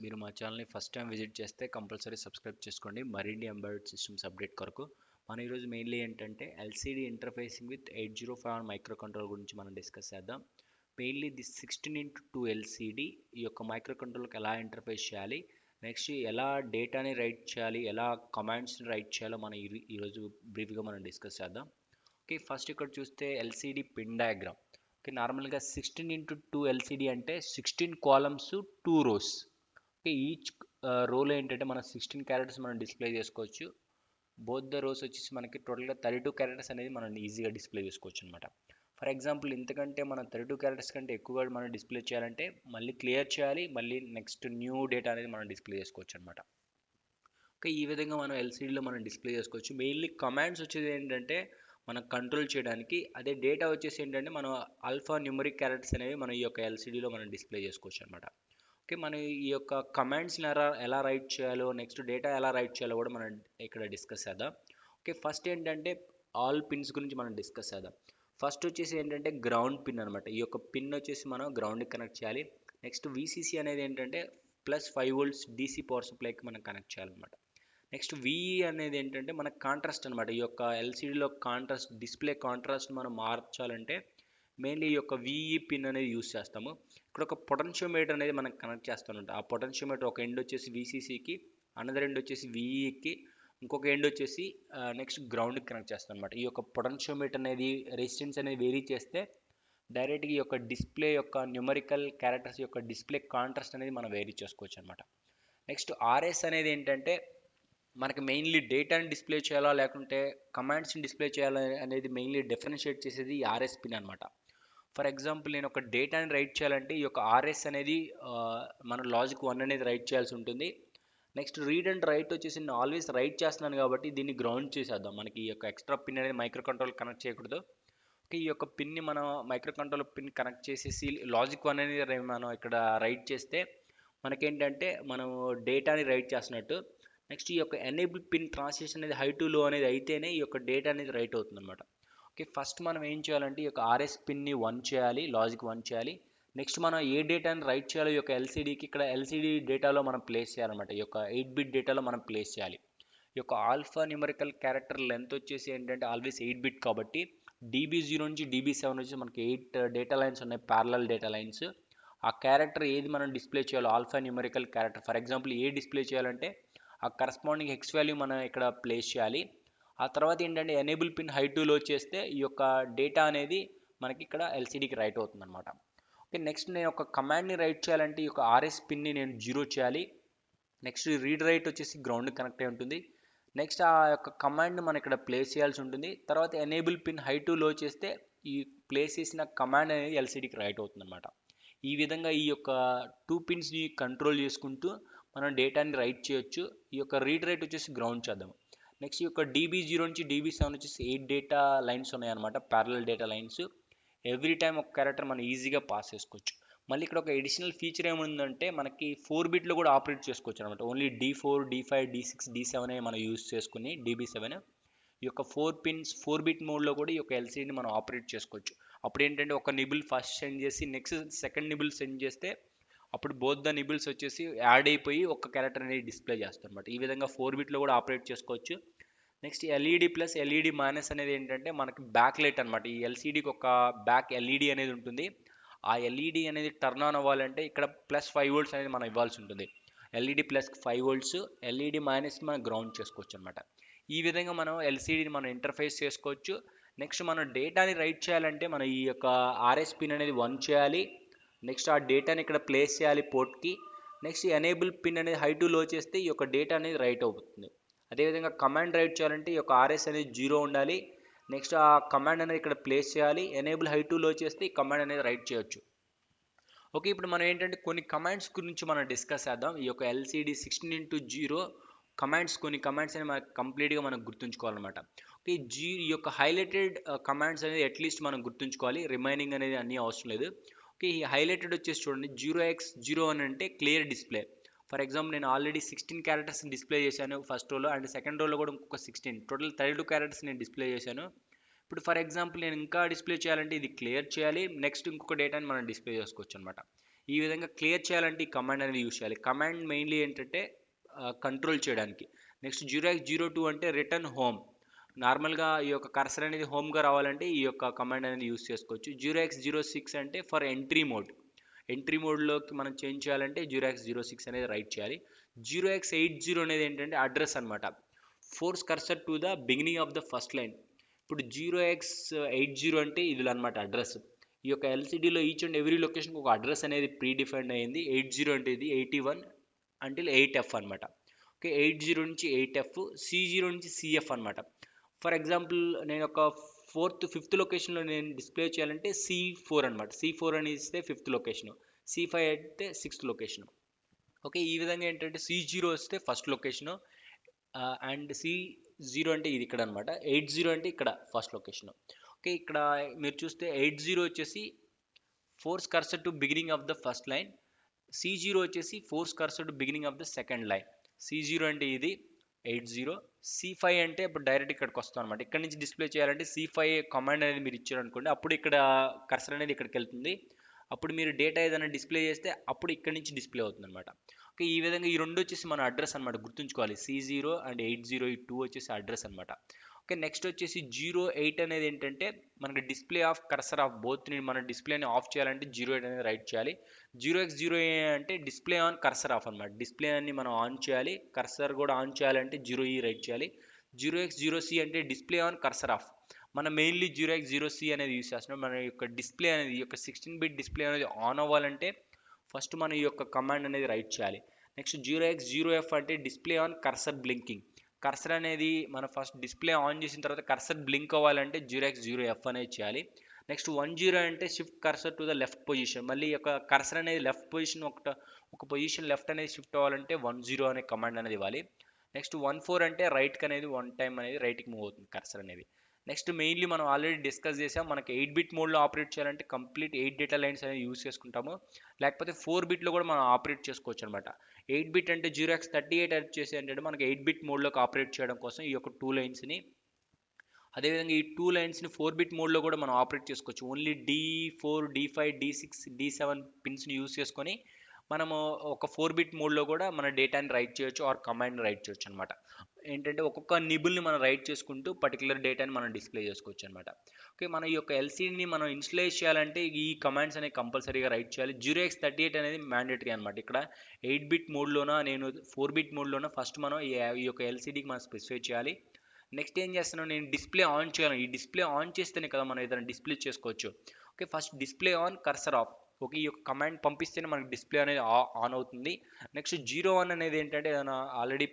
మీరు మా ఛానల్ని ఫస్ట్ టైం విజిట్ చేస్తే కంపల్సరీ సబ్స్క్రైబ్ చేసుకోండి మరిన్ని ఎంబెడెడ్ సిస్టమ్స్ అప్డేట్ కొరకు. మన ఈరోజు మెయిన్లీ ఏంటంటే LCD interfacing with 805 micro controller గురించి మనం డిస్కస్ చేద్దాం. మెయిన్లీ దిస్ 16x2 ఎల్సిడి ఈ యొక్క మైక్రో కంట్రోలర్కి ఎలా ఇంటర్ఫేస్ చేయాలి, నెక్స్ట్ ఎలా డేటాని రైట్ చేయాలి, ఎలా కమాండ్స్ని రైట్ చేయాలో మనం ఈరోజు బ్రీఫ్గా మనం డిస్కస్ చేద్దాం. ఓకే, ఫస్ట్ ఇక్కడ చూస్తే ఎల్సిడి పిన్ డయాగ్రామ్. ఓకే, నార్మల్గా 16x2 ఎల్సిడి అంటే 16 కాలమ్స్ 2 రోస్. ఓకే, ఈచ్ రోలో ఏంటంటే మనం 16 క్యారెక్టర్స్ మనం డిస్ప్లే చేసుకోవచ్చు. బోత్ ద రోస్ వచ్చేసి మనకి టోటల్గా 32 క్యారెక్టర్స్ అనేది మనం ఈజీగా డిస్ప్లే చేసుకోవచ్చు అనమాట. ఫర్ ఎగ్జాంపుల్ ఇంతకంటే మనం 32 క్యారెక్టర్స్ కంటే ఎక్కువగా మనం డిస్ప్లే చేయాలంటే మళ్ళీ క్లియర్ చేయాలి, మళ్ళీ నెక్స్ట్ న్యూ డేటా అనేది మనం డిస్ప్లే చేసుకోవచ్చు అనమాట. ఓకే, ఈ విధంగా మనం ఎల్సిడిలో మనం డిస్ప్లే చేసుకోవచ్చు. మెయిన్లీ కమాండ్స్ వచ్చేది ఏంటంటే మనం కంట్రోల్ చేయడానికి, అదే డేటా వచ్చేసి ఏంటంటే మనం ఆల్ఫా న్యూమరిక్ క్యారెక్టర్స్ అనేవి మనం ఈ యొక్క ఎల్సిడిలో మనం డిస్ప్లే చేసుకోవచ్చు అనమాట. ఓకే, మనం ఈ యొక్క కమాండ్స్ని ఎలా రైట్ చేయాలో, నెక్స్ట్ డేటా ఎలా రైట్ చేయాలో కూడా మనం ఇక్కడ డిస్కస్ చేద్దాం. ఓకే, ఫస్ట్ ఏంటంటే ఆల్ పిన్స్ గురించి మనం డిస్కస్ చేద్దాం. ఫస్ట్ వచ్చేసి ఏంటంటే గ్రౌండ్ పిన్ అనమాట. ఈ యొక్క పిన్ వచ్చేసి మనం గ్రౌండ్కి కనెక్ట్ చేయాలి. నెక్స్ట్ విసిసి అనేది ఏంటంటే +5 volts డీసీ పవర్ సప్లైకి మనం కనెక్ట్ చేయాలన్నమాట. నెక్స్ట్ విఈ అనేది ఏంటంటే మన కాంట్రాస్ట్ అనమాట. ఈ యొక్క ఎల్సిడిలో కాంట్రాస్ట్, డిస్ప్లే కాంట్రాస్ట్ మనం మార్చాలంటే మెయిన్లీ ఈ యొక్క విఈ పిన్ అనేది యూస్ చేస్తాము. ఇక్కడ ఒక పొటెన్షియోమీటర్ అనేది మనం కనెక్ట్ చేస్తామంట. ఆ పొటెన్షియోమీటర్ ఒక ఎండ్ వచ్చేసి విసిసికి, అనదర్ ఎండ్ వచ్చేసి విఈకి, ఇంకొక ఎండ్ వచ్చేసి నెక్స్ట్ గ్రౌండ్కి కనెక్ట్ చేస్తాం అనమాట. ఈ యొక్క పొటెన్షియోమీటర్ అనేది రెసిస్టెన్స్ అనేది వేరీ చేస్తే డైరెక్ట్గా ఈ యొక్క డిస్ప్లే యొక్క న్యూమరికల్ క్యారెక్టర్స్ యొక్క డిస్ప్లే కాంట్రాస్ట్ అనేది మనం వేరీ చేసుకోవచ్చు అనమాట. నెక్స్ట్ ఆర్ఎస్ అనేది ఏంటంటే మనకి మెయిన్లీ డేటాని డిస్ప్లే చేయాలా లేకుంటే కమాండ్స్ని డిస్ప్లే చేయాలా అనేది మెయిన్లీ డిఫరెన్షియేట్ చేసేది ఈ ఆర్ఎస్ పిన్ అనమాట. ఫర్ ఎగ్జాంపుల్ నేను ఒక డేటాని రైట్ చేయాలంటే ఈ యొక్క ఆర్ఎస్ అనేది మన లాజిక్ 1 అనేది రైట్ చేయాల్సి ఉంటుంది. నెక్స్ట్ రీడ్ అండ్ రైట్ వచ్చేసి నేను ఆల్వేస్ రైట్ చేస్తున్నాను కాబట్టి దీన్ని గ్రౌండ్ చేసేద్దాం. మనకి ఈ యొక్క ఎక్స్ట్రా పిన్ అనేది మైక్రో కంట్రోల్ కనెక్ట్ చేయకూడదు. ఓకే, ఈ యొక్క పిన్ని మనం మైక్రో కంట్రోల్ పిన్ కనెక్ట్ చేసేసి లాజిక్ 1 అనేది మనం ఇక్కడ రైట్ చేస్తే మనకేంటంటే మనం డేటాని రైట్ చేస్తున్నట్టు. నెక్స్ట్ ఈ యొక్క ఎనేబుల్ పిన్ ట్రాన్సిషన్ అనేది హై టు లో అనేది అయితేనే ఈ యొక్క డేటా అనేది రైట్ అవుతుంది అనమాట. ఓకే, ఫస్ట్ మనం ఏం చేయాలంటే ఈ యొక్క ఆర్ఎస్ పిన్ని 1 చేయాలి, లాజిక్ 1 చేయాలి. నెక్స్ట్ మనం ఏ డేటాని రైట్ చేయాలో ఈ యొక్క ఎల్సిడికి ఇక్కడ ఎల్సిడి డేటాలో మనం ప్లేస్ చేయాలన్నమాట. ఈ యొక్క 8 బిట్ డేటాలో మనం ప్లేస్ చేయాలి. ఈ యొక్క ఆల్ఫా న్యూమరికల్ క్యారెక్టర్ లెంత్ వచ్చేసి ఏంటంటే ఆల్వేస్ 8 బిట్ కాబట్టి DB0 నుంచి DB7 వచ్చి మనకి 8 డేటా లైన్స్ ఉన్నాయి, ప్యారలల్ డేటా లైన్స్. ఆ క్యారెక్టర్ ఏది మనం డిస్ప్లే చేయాలో alpha numerical character, for example A display చేయాలంటే ఆ కరస్పాండింగ్ హెక్స్ వాల్యూ మనం ఇక్కడ ప్లేస్ చేయాలి. ఆ తర్వాత ఏంటంటే ఎనేబుల్ పిన్ హై టు లో చేస్తే ఈ యొక్క డేటా అనేది మనకి ఇక్కడ ఎల్సిడికి రైట్ అవుతుంది అనమాట. ఓకే, నెక్స్ట్ నేను ఒక కమాండ్ని రైట్ చేయాలంటే ఈ యొక్క ఆర్ఎస్ పిన్ని నేను 0 చేయాలి. నెక్స్ట్ రీడ్ రైట్ వచ్చేసి గ్రౌండ్ కనెక్ట్ అయి ఉంటుంది. నెక్స్ట్ ఆ యొక్క కమాండ్ని మనం ఇక్కడ ప్లేస్ చేయాల్సి ఉంటుంది. తర్వాత ఎనేబుల్ పిన్ హై టు లో చేస్తే ఈ ప్లేస్ చేసిన కమాండ్ అనేది ఎల్సిడికి రైట్ అవుతుంది అనమాట. ఈ విధంగా ఈ యొక్క 2 పిన్స్ని కంట్రోల్ చేసుకుంటూ మనం డేటాని రైట్ చేయొచ్చు. ఈ యొక్క రీడ్ రైట్ వచ్చేసి గ్రౌండ్ చేద్దాం. నెక్స్ట్ ఈ యొక్క DB0 నుంచి DB7 వచ్చేసి 8 డేటా లైన్స్ ఉన్నాయన్నమాట, parallel data lines. Every time ఒక క్యారెక్టర్ మనం ఈజీగా పాస్ చేసుకోవచ్చు. మళ్ళీ ఇక్కడ ఒక ఎడిషనల్ ఫీచర్ ఏముందంటే మనకి 4 బిట్లో కూడా ఆపరేట్ చేసుకోవచ్చు అనమాట. Only D4, D5, D6, D7 మనం యూజ్ చేసుకుని DB7 ఈ యొక్క 4 బిట్ మోడ్లో కూడా ఈ యొక్క ఎల్సిడిని మనం ఆపరేట్ చేసుకోవచ్చు. అప్పుడు ఏంటంటే ఒక నిబుల్ ఫస్ట్ సెండ్ చేసి నెక్స్ట్ సెకండ్ నిబుల్ సెండ్ చేస్తే అప్పుడు బోత్ ద నిబుల్స్ వచ్చేసి యాడ్ అయిపోయి ఒక క్యారెక్టర్ అనేది డిస్ప్లే చేస్తాం అనమాట. ఈ విధంగా 4 బిట్లో కూడా ఆపరేట్ చేసుకోవచ్చు. Next LED plus LED minus అనేది ఏంటంటే మనకి బ్యాక్ లైట్ అనమాట. ఈ ఎల్సిడికి ఒక బ్యాక్ ఎల్ఈడి అనేది ఉంటుంది. ఆ ఎల్ఈడి అనేది టర్న్ ఆన్ అవ్వాలంటే ఇక్కడ +5 volts అనేది మనం ఇవ్వాల్సి ఉంటుంది. ఎల్ఈడి +5 volts, ఎల్ఈడి మైనస్ మనం గ్రౌండ్ చేసుకోవచ్చు అనమాట. ఈ విధంగా మనం ఎల్సిడిని మనం ఇంటర్ఫేస్ చేసుకోవచ్చు. నెక్స్ట్ మనం డేటాని రైట్ చేయాలంటే మనం ఈ యొక్క ఆర్ఎస్ పిన్ అనేది 1 చేయాలి. నెక్స్ట్ ఆ డేటాని ఇక్కడ ప్లేస్ చేయాలి పోర్ట్కి. నెక్స్ట్ ఎనేబుల్ పిన్ అనేది హై టు లో చేస్తే ఈ యొక్క డేటా అనేది రైట్ అవుతుంది. అదేవిధంగా కమాండ్ రైట్ చేయాలంటే ఈ యొక్క ఆర్ఎస్ అనేది 0 ఉండాలి. నెక్స్ట్ ఆ కమాండ్ అనేది ఇక్కడ ప్లేస్ చేయాలి. ఎనేబుల్ హై టు లో చేస్తే ఈ కమాండ్ అనేది రైట్ చేయొచ్చు. ఓకే, ఇప్పుడు మనం ఏంటంటే కొన్ని కమాండ్స్ గురించి మనం డిస్కస్ చేద్దాం. ఈ యొక్క ఎల్సిడి 16x0 కమాండ్స్, కొన్ని కమాండ్స్ అనేవి మనకు కంప్లీట్గా మనం గుర్తుంచుకోవాలన్నమాట. ఓకే, ఈ యొక్క హైలైటెడ్ కమాండ్స్ అనేది అట్లీస్ట్ మనం గుర్తుంచుకోవాలి, రిమైనింగ్ అనేది అన్నీ అవసరం లేదు. ఓకే, ఈ హైలైటెడ్ వచ్చేసి చూడండి 0x01 అంటే క్లియర్ డిస్ప్లే. ఫర్ ఎగ్జాంపుల్ నేను ఆల్రెడీ 16 క్యారెక్టర్స్ డిస్ప్లే చేశాను ఫస్ట్ రోలో, అండ్ సెకండ్ రోలో కూడా ఇంకొక 16, టోటల్ 32 క్యారెక్టర్స్ నేను డిస్ప్లే చేశాను. ఇప్పుడు ఫర్ ఎగ్జాంపుల్ నేను ఇంకా డిస్ప్లే చేయాలంటే ఇది క్లియర్ చేయాలి, నెక్స్ట్ ఇంకొక డేటాని మనం డిస్ప్లే చేసుకోవచ్చు అనమాట. ఈ విధంగా క్లియర్ చేయాలంటే ఈ కమాండ్ అనేది యూస్ చేయాలి. కమాండ్ మెయిన్లీ ఏంటంటే కంట్రోల్ చేయడానికి. నెక్స్ట్ 0x02 అంటే రిటర్న్ హోమ్. నార్మల్గా ఈ యొక్క కర్సర్ అనేది హోమ్గా రావాలంటే ఈ యొక్క కమాండ్ అనేది యూస్ చేసుకోవచ్చు. 0x06 అంటే ఫర్ ఎంట్రీ మోడ్. ఎంట్రీ మోడ్లోకి మనం చేంజ్ చేయాలంటే 0x06 అనేది రైట్ చేయాలి. 0x80 అనేది ఏంటంటే అడ్రస్ అనమాట. Force cursor to the beginning of the first line. ఇప్పుడు 0x80 అంటే ఇది అనమాట అడ్రస్. ఈ యొక్క ఎల్సిడిలో ఈచ్ అండ్ ఎవ్రీ లొకేషన్కి ఒక అడ్రస్ అనేది ప్రీ డిఫైన్డ్ అయ్యింది. 80 అంటే ఇది 81 అంటిల్ 8F అనమాట. ఓకే, 80 నుంచి 8F, C0 నుంచి CF అనమాట. ఫర్ ఎగ్జాంపుల్ నేను ఒక ఫిఫ్త్ లొకేషన్లో నేను డిస్ప్లే చేయాలంటే C4 అనమాట. C4 అని ఇస్తే ఫిఫ్త్ లొకేషన్, C5 అయితే సిక్స్త్ లొకేషన్. ఓకే, ఈ విధంగా ఏంటంటే C0 వస్తే ఫస్ట్ లొకేషన్ అండ్ C0 అంటే ఇది ఇక్కడ అనమాట. 80 అంటే ఇక్కడ ఫస్ట్ లొకేషన్. ఓకే, ఇక్కడ మీరు చూస్తే 80 వచ్చేసి force cursor to beginning of the first line, C0 వచ్చేసి force cursor to beginning of the second line. C0 అంటే ఇది 80, C5 అంటే ఇప్పుడు డైరెక్ట్ ఇక్కడికి వస్తాం అనమాట. ఇక్కడ నుంచి డిస్ప్లే చేయాలంటే C5 కమాండ్ అనేది మీరు ఇచ్చారనుకోండి, అప్పుడు ఇక్కడ కర్సర్ అనేది ఇక్కడికి వెళ్తుంది. అప్పుడు మీరు డేటా ఏదైనా డిస్ప్లే చేస్తే అప్పుడు ఇక్కడ నుంచి డిస్ప్లే అవుతుంది అనమాట. ఓకే, ఈ విధంగా ఈ రెండు వచ్చేసి మన అడ్రస్ అనమాట, గుర్తుంచుకోవాలి. C0 అండ్ 80, ఈ 2 వచ్చేసి అడ్రస్ అనమాట. ఓకే, నెక్స్ట్ వచ్చేసి 08 అనేది ఏంటంటే మనకి డిస్ప్లే ఆఫ్ కర్సర్ ఆఫ్ బోత్ని మన డిస్ప్లేని ఆఫ్ చేయాలంటే 08 అనేది రైట్ చేయాలి. 0x0 అంటే డిస్ప్లే ఆన్ కర్సర్ ఆఫ్ అనమాట. డిస్ప్లే అని మనం ఆన్ చేయాలి, కర్సర్ కూడా ఆన్ చేయాలంటే 0E రైట్ చేయాలి. 0x0C అంటే డిస్ప్లే ఆన్ కర్సర్ ఆఫ్. మనం మెయిన్లీ 0x0C అనేది యూస్ చేస్తున్నాం. మన యొక్క డిస్ప్లే అనేది, ఈ యొక్క 16-bit డిస్ప్లే అనేది ఆన్ అవ్వాలంటే ఫస్ట్ మనం ఈ యొక్క కమాండ్ అనేది రైట్ చేయాలి. నెక్స్ట్ 0x0F అంటే display on cursor blinking. Cursor అనేది మనం ఫస్ట్ డిస్ప్లే ఆన్ చేసిన తర్వాత కర్సర్ బ్లింక్ అవ్వాలంటే 0x0F అనేది చేయాలి. నెక్స్ట్ 10 అంటే shift cursor to the left position. మళ్ళీ ఈ యొక్క కర్సర్ అనేది లెఫ్ట్ పొజిషన్ ఒక పొజిషన్ లెఫ్ట్ అనేది షిఫ్ట్ అవ్వాలంటే 10 అనే కమాండ్ అనేది ఇవ్వాలి. నెక్స్ట్ 14 అంటే రైట్కి అనేది 1 టైం అనేది రైట్కి మూవ్ అవుతుంది కర్సర్ అనేది. నెక్స్ట్ మెయిన్లీ మనం ఆల్రెడీ డిస్కస్ చేసాం, మనకి 8-bit మోడ్లో ఆపరేట్ చేయాలంటే కంప్లీట్ 8 డేటా లైన్స్ అనేది యూస్ చేసుకుంటాము. లేకపోతే 4-bitలో కూడా మనం ఆపరేట్ చేసుకోవచ్చు అనమాట. 8-bit అంటే 0x38 వచ్చేసి ఏంటంటే మనకి 8-bit మోడ్లోకి ఆపరేట్ చేయడం కోసం ఈ యొక్క 2 లైన్స్ని, అదేవిధంగా ఈ 2 లైన్స్ని 4-bit మోడ్లో కూడా మనం ఆపరేట్ చేసుకోవచ్చు. Only D4, D5, D6, D7 పిన్స్ని use చేసుకొని మనము ఒక 4-bit మోడ్లో కూడా మన డేటాని రైట్ చేయొచ్చు ఆర్ కమాండ్ని రైట్ చేయొచ్చు అనమాట. ఏంటంటే ఒక్కొక్క నిబుల్ని మనం రైట్ చేసుకుంటూ పర్టికులర్ డేటాని మనం డిస్ప్లే చేసుకోవచ్చు అనమాట. ఓకే, మన ఈ యొక్క ఎల్సీడీని మనం ఇన్స్టలైజ్ చేయాలంటే ఈ కమాండ్స్ అనేవి కంపల్సరీగా రైట్ చేయాలి. 0x38 అనేది మ్యాండేటరీ అనమాట. ఇక్కడ 8-bit మోడ్లోనా నేను 4-bit మోడ్లోనా ఫస్ట్ మనం ఈ యొక్క ఎల్సీడీకి మనం స్పెసిఫై చేయాలి. నెక్స్ట్ ఏం చేస్తున్నాను, నేను డిస్ప్లే ఆన్ చేయాలి. ఈ డిస్ప్లే ఆన్ చేస్తేనే కదా మనం ఏదైనా డిస్ప్లే చేసుకోవచ్చు. Okay, first display on cursor of. Okay, ఈ యొక్క కమాండ్ పంపిస్తేనే మనకి డిస్ప్లే అనేది ఆన్ అవుతుంది. నెక్స్ట్ 01 అనేది ఏంటంటే ఏదైనా ఆల్రెడీ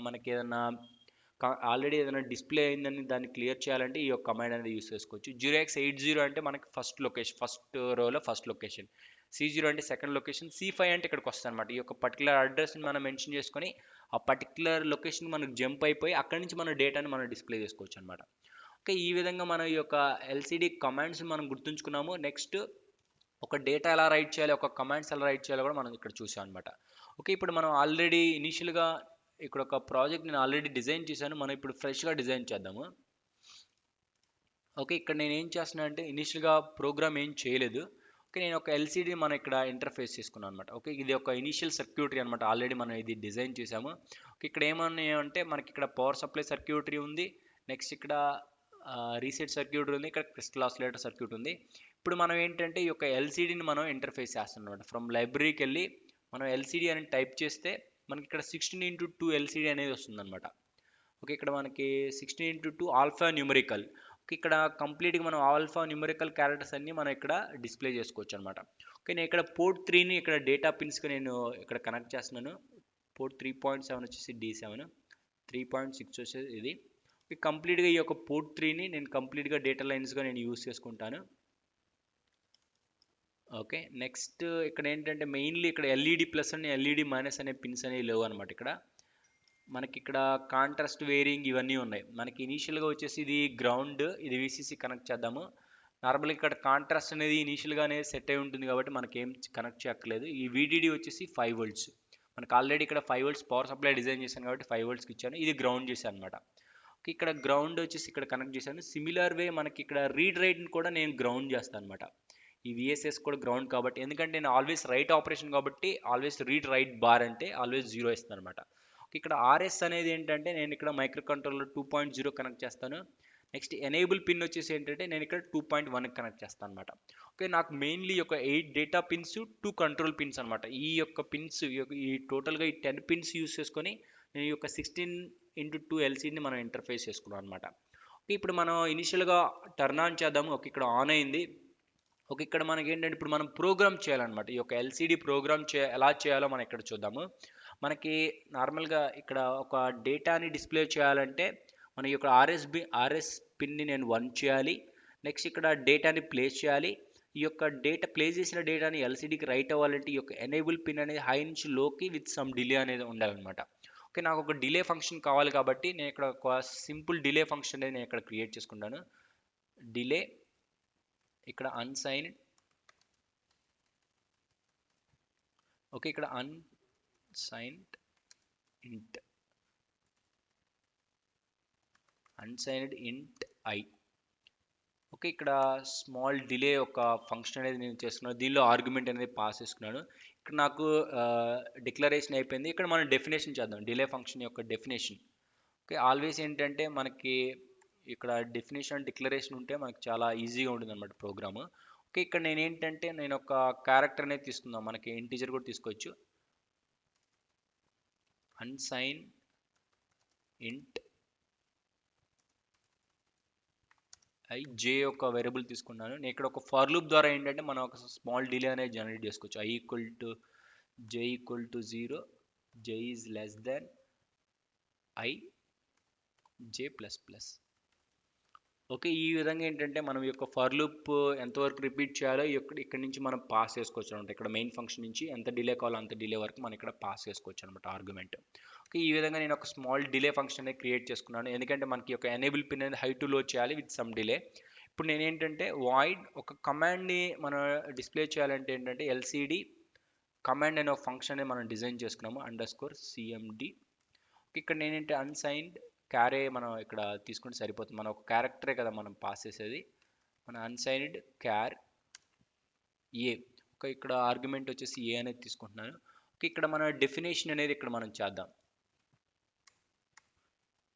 మనకి ఏదైనా డిస్ప్లే అయిందని దాన్ని క్లియర్ చేయాలంటే ఈ యొక్క కమాండ్ అనేది యూస్ చేసుకోవచ్చు. 0x80 అంటే మనకి ఫస్ట్ లొకేషన్, ఫస్ట్ రోలో ఫస్ట్ లొకేషన్. C0 అంటే సెకండ్ లొకేషన్. C5 అంటే ఇక్కడికి వస్తుంది అనమాట. ఈ యొక్క పర్టికులర్ అడ్రస్ని మనం మెన్షన్ చేసుకొని ఆ పర్టికులర్ లొకేషన్ మనకు జంప్ అయిపోయి అక్కడి నుంచి మన డేటాని మనం డిస్ప్లే చేసుకోవచ్చు అనమాట. ఓకే, ఈ విధంగా మన ఈ యొక్క ఎల్సిడి కమాండ్స్ మనం గుర్తుంచుకున్నాము. నెక్స్ట్ ఒక డేటా ఎలా రైట్ చేయాలి, ఒక కమాండ్స్ ఎలా రైట్ చేయాలో కూడా మనం ఇక్కడ చూసాం అనమాట. ఓకే, ఇప్పుడు మనం ఆల్రెడీ ఇనీషియల్గా ఇక్కడ ఒక ప్రాజెక్ట్ నేను ఆల్రెడీ డిజైన్ చేశాను. మనం ఇప్పుడు ఫ్రెష్గా డిజైన్ చేద్దాము. ఓకే, ఇక్కడ నేను ఏం చేస్తున్నా అంటే ఇనీషియల్గా ప్రోగ్రామ్ ఏం చేయలేదు. ఓకే, నేను ఒక ఎల్సిడి మనం ఇక్కడ ఇంటర్ఫేస్ చేసుకున్నాను అనమాట. ఓకే, ఇది ఒక ఇనీషియల్ సర్క్యూటరీ అనమాట. ఆల్రెడీ మనం ఇది డిజైన్ చేసాము. ఓకే, ఇక్కడ ఏమన్నాయంటే మనకి ఇక్కడ పవర్ సప్లై సర్క్యూటరీ ఉంది. నెక్స్ట్ ఇక్కడ రీసెట్ సర్క్యూటరీ ఉంది. ఇక్కడ క్రిస్టల్ ఆసిలేటర్ సర్క్యూట్ ఉంది. ఇప్పుడు మనం ఏంటంటే ఈ యొక్క ఎల్సిడిని మనం ఇంటర్ఫేస్ చేస్తున్నాం అనమాట. ఫ్రమ్ లైబ్రరీకి వెళ్ళి మనం ఎల్సిడి అని టైప్ చేస్తే మనకి ఇక్కడ 16x2 ఎల్సిడి అనేది వస్తుంది అనమాట. ఓకే, ఇక్కడ మనకి 16x2 ఆల్ఫా న్యూమరికల్. ఓకే, ఇక్కడ కంప్లీట్గా మనం ఆల్ఫా న్యూమరికల్ క్యారెక్టర్స్ అన్ని మనం ఇక్కడ డిస్ప్లే చేసుకోవచ్చు అనమాట. ఓకే, నేను ఇక్కడ పోర్ట్ 3ని ఇక్కడ డేటా పిన్స్కి నేను ఇక్కడ కనెక్ట్ చేస్తున్నాను. పోర్ట్ 3.7 వచ్చేసి D7, 3.6 వచ్చేసి ఇది. ఓకే, కంప్లీట్గా ఈ యొక్క పోర్ట్ 3ని నేను కంప్లీట్గా డేటా లైన్స్గా నేను యూస్ చేసుకుంటాను. ఓకే, నెక్స్ట్ ఇక్కడ ఏంటంటే మెయిన్లీ ఇక్కడ LED plus and LED minus అనే పిన్స్ అనేవి లేవు అనమాట. ఇక్కడ మనకి ఇక్కడ కాంట్రాస్ట్ వేరింగ్ ఇవన్నీ ఉన్నాయి. మనకి ఇనీషియల్గా వచ్చేసి ఇది గ్రౌండ్, ఇది విసిసి కనెక్ట్ చేద్దాము. నార్మల్గా ఇక్కడ కాంట్రాస్ట్ అనేది ఇనీషియల్గానే సెట్ అయి ఉంటుంది కాబట్టి మనకి ఏం కనెక్ట్ చేయక్కర్లేదు. ఈ VDD వచ్చేసి 5 volts. మనకి ఆల్రెడీ ఇక్కడ 5 volts పవర్ సప్లై డిజైన్ చేశాను కాబట్టి 5 voltsకి ఇచ్చాను. ఇది గ్రౌండ్ చేశాను అనమాట. ఇక్కడ గ్రౌండ్ వచ్చేసి ఇక్కడ కనెక్ట్ చేశాను. సిమిలర్ వే మనకి ఇక్కడ రీడ్ రైట్ని కూడా నేను గ్రౌండ్ చేస్తాను అనమాట. ఈ విఎస్ఎస్ కూడా గ్రౌండ్ కాబట్టి, ఎందుకంటే నేను ఆల్వేస్ రైట్ ఆపరేషన్ కాబట్టి ఆల్వేస్ రీడ్ రైట్ బార్ అంటే ఆల్వేస్ 0 ఇస్తుంది అనమాట. ఇక్కడ ఆర్ఎస్ అనేది ఏంటంటే నేను ఇక్కడ మైక్రో కంట్రోలర్ 2.0 కనెక్ట్ చేస్తాను. నెక్స్ట్ ఎనేబుల్ పిన్ వచ్చేసి ఏంటంటే నేను ఇక్కడ 2.1 కనెక్ట్ చేస్తాను అనమాట. ఓకే, నాకు మెయిన్లీ ఒక 8 డేటా పిన్స్ 2 కంట్రోల్ పిన్స్ అనమాట. ఈ యొక్క పిన్స్ ఈ టోటల్గా ఈ 10 పిన్స్ యూస్ చేసుకొని నేను ఈ యొక్క 16x2 ఎల్సీడీని మనం ఇంటర్ఫేస్ చేసుకున్నాం అనమాట. ఓకే, ఇప్పుడు మనం ఇనిషియల్గా టర్న్ ఆన్ చేద్దాము. ఓకే, ఇక్కడ ఆన్ అయింది. ఓకే, ఇక్కడ మనకి ఏంటంటే ఇప్పుడు మనం ప్రోగ్రామ్ చేయాలన్నమాట. ఈ యొక్క ఎల్సీడీ ప్రోగ్రామ్ ఎలా చేయాలో మనం ఇక్కడ చూద్దాము. మనకి నార్మల్గా ఇక్కడ ఒక డేటాని డిస్ప్లే చేయాలంటే మన యొక్క ఆర్ఎస్ పిన్ని నేను 1 చేయాలి. నెక్స్ట్ ఇక్కడ డేటాని ప్లేస్ చేయాలి. ఈ యొక్క డేటా ప్లేస్ చేసిన డేటాని ఎల్సీడీకి రైట్ అవ్వాలంటే ఈ యొక్క ఎనేబుల్ పిన్ అనేది హై నుంచి లోకి విత్ సమ్ డిలే అనేది ఉండాలన్నమాట. ఓకే, నాకు ఒక డిలే ఫంక్షన్ కావాలి కాబట్టి నేను ఇక్కడ ఒక సింపుల్ డిలే ఫంక్షన్ అనేది నేను ఇక్కడ క్రియేట్ చేసుకుంటాను. డిలే ఇక్కడ అన్సైన్డ్. ఓకే, ఇక్కడ అన్సైన్డ్ ఇంట్ ఐ. ఓకే, ఇక్కడ స్మాల్ డిలే ఒక ఫంక్షన్ అనేది నేను చేస్తున్నాను. దీనిలో ఆర్గ్యుమెంట్ అనేది పాస్ చేసుకున్నాను. ఇక్కడ నాకు డిక్లరేషన్ అయిపోయింది. ఇక్కడ మనం డెఫినేషన్ చేద్దాం, డిలే ఫంక్షన్ యొక్క డెఫినేషన్. ఓకే, ఆల్వేస్ ఏంటంటే మనకి ఇక్కడ డెఫినేషన్ డిక్లరేషన్ ఉంటే మనకి చాలా ఈజీగా ఉంటుంది అనమాట ప్రోగ్రాము. ఓకే, ఇక్కడ నేను ఒక క్యారెక్టర్ అనేది తీసుకుందాం. మనకి ఇంటీజర్ కూడా తీసుకోవచ్చు. అన్సైన్ ఇంట్ ఐ జే యొక్క వేరియబుల్ తీసుకున్నాను. నేను ఇక్కడ ఒక ఫర్ లూప్ ద్వారా ఏంటంటే మనం ఒక స్మాల్ డిలే అనేది జనరేట్ చేసుకోవచ్చు. I equal to J equal to 0, J is less than I J plus plus. Okay, ఈ విధంగా ఏంటంటే మనం ఈ యొక్క ఫర్ లూప్ ఎంతవరకు రిపీట్ చేయాలో ఇక్కడ నుంచి మనం పాస్ చేసుకోవచ్చు అనమాట. ఇక్కడ మెయిన్ ఫంక్షన్ నుంచి ఎంత డిలే కావాలో అంత డిలే వరకు మనం ఇక్కడ పాస్ చేసుకోవచ్చు అనమాట ఆర్గ్యుమెంట్. ఓకే, ఈ విధంగా నేను ఒక స్మాల్ డిలే ఫంక్షన్ అనేది క్రియేట్ చేసుకున్నాను. ఎందుకంటే మనకి ఒక ఎనేబుల్ పిన్ అనేది హై టు లో చేయాలి విత్ సమ్ డిలే. ఇప్పుడు నేను ఏంటంటే వాయిడ్ ఒక కమాండ్ని మనం డిస్ప్లే చేయాలంటే ఏంటంటే ఎల్సిడి కమాండ్ అనే ఒక ఫంక్షన్ అనేది మనం డిజైన్ చేసుకున్నాము _cmd. ఇక్కడ నేనేంటే అన్సైన్డ్ క్యారే మనం ఇక్కడ తీసుకుంటే సరిపోతుంది. మన ఒక క్యారెక్టరే కదా మనం పాస్ చేసేది. మన అన్సైన్డ్ క్యార్ ఏ. ఓకే, ఇక్కడ ఆర్గ్యుమెంట్ వచ్చేసి ఏ అనేది తీసుకుంటున్నాను. ఓకే, ఇక్కడ మన డెఫినేషన్ అనేది ఇక్కడ మనం చేద్దాం.